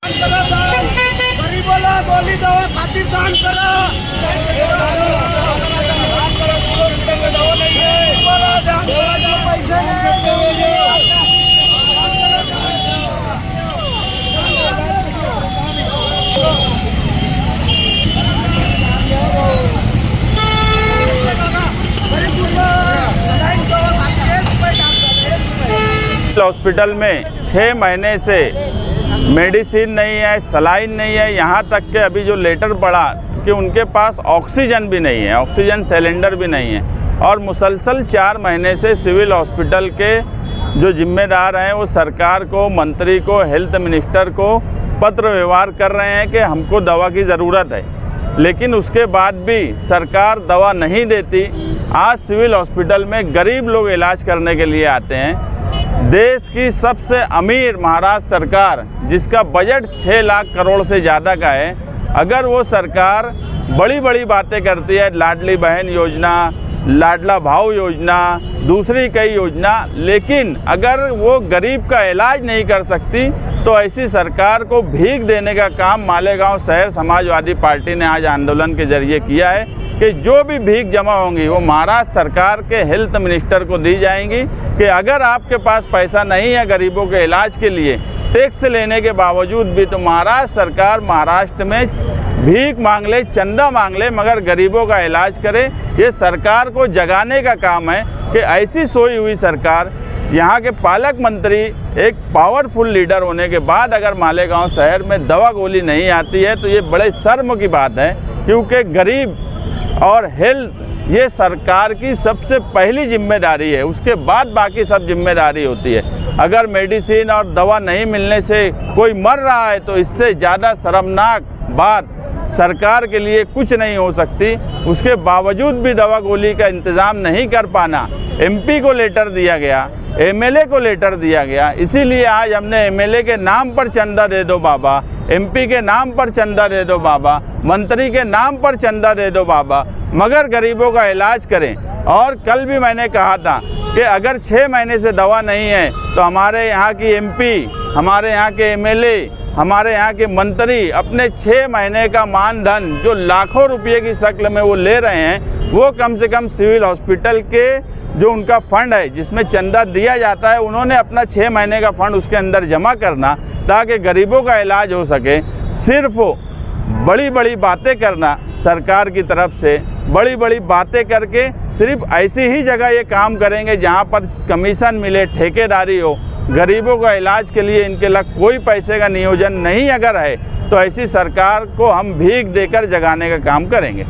गरीबोला गोली दवा खातिर दान करा। हॉस्पिटल में 6 महीने से मेडिसिन नहीं है, सलाइन नहीं है, यहाँ तक कि अभी जो लेटर पड़ा कि उनके पास ऑक्सीजन भी नहीं है, ऑक्सीजन सिलेंडर भी नहीं है। और मुसलसल 4 महीने से सिविल हॉस्पिटल के जो जिम्मेदार हैं वो सरकार को, मंत्री को, हेल्थ मिनिस्टर को पत्र व्यवहार कर रहे हैं कि हमको दवा की ज़रूरत है, लेकिन उसके बाद भी सरकार दवा नहीं देती। आज सिविल हॉस्पिटल में गरीब लोग इलाज करने के लिए आते हैं। देश की सबसे अमीर महाराष्ट्र सरकार, जिसका बजट 6 लाख करोड़ से ज़्यादा का है, अगर वो सरकार बड़ी बड़ी बातें करती है, लाडली बहन योजना, लाडला भाव योजना, दूसरी कई योजना, लेकिन अगर वो गरीब का इलाज नहीं कर सकती तो ऐसी सरकार को भीख देने का काम मालेगांव शहर समाजवादी पार्टी ने आज आंदोलन के जरिए किया है कि जो भी भीख जमा होंगी वो महाराष्ट्र सरकार के हेल्थ मिनिस्टर को दी जाएंगी कि अगर आपके पास पैसा नहीं है गरीबों के इलाज के लिए, टैक्स लेने के बावजूद भी, तो महाराष्ट्र सरकार महाराष्ट्र में भीख मांग ले, चंदा मांग ले, मगर गरीबों का इलाज करे। ये सरकार को जगाने का काम है कि ऐसी सोई हुई सरकार, यहाँ के पालक मंत्री एक पावरफुल लीडर होने के बाद अगर मालेगांव शहर में दवा गोली नहीं आती है तो ये बड़े शर्म की बात है, क्योंकि गरीब और हेल्थ ये सरकार की सबसे पहली जिम्मेदारी है, उसके बाद बाकी सब जिम्मेदारी होती है। अगर मेडिसिन और दवा नहीं मिलने से कोई मर रहा है तो इससे ज़्यादा शर्मनाक बात सरकार के लिए कुछ नहीं हो सकती। उसके बावजूद भी दवा गोली का इंतज़ाम नहीं कर पाना, एमपी को लेटर दिया गया, एमएलए को लेटर दिया गया, इसीलिए आज हमने एमएलए के नाम पर चंदा दे दो बाबा, एमपी के नाम पर चंदा दे दो बाबा, मंत्री के नाम पर चंदा दे दो बाबा, मगर गरीबों का इलाज करें। और कल भी मैंने कहा था कि अगर 6 महीने से दवा नहीं है तो हमारे यहाँ की एमपी, हमारे यहाँ के एमएलए, हमारे यहाँ के मंत्री अपने 6 महीने का मानधन जो लाखों रुपये की शक्ल में वो ले रहे हैं, वो कम से कम सिविल हॉस्पिटल के जो उनका फंड है जिसमें चंदा दिया जाता है, उन्होंने अपना 6 महीने का फंड उसके अंदर जमा करना ताकि गरीबों का इलाज हो सके। सिर्फ बड़ी बड़ी बातें करना सरकार की तरफ से, बड़ी बड़ी बातें करके सिर्फ ऐसी ही जगह ये काम करेंगे जहाँ पर कमीशन मिले, ठेकेदारी हो, गरीबों का इलाज के लिए इनके लग कोई पैसे का नियोजन नहीं अगर है तो ऐसी सरकार को हम भीख देकर जगाने का काम करेंगे।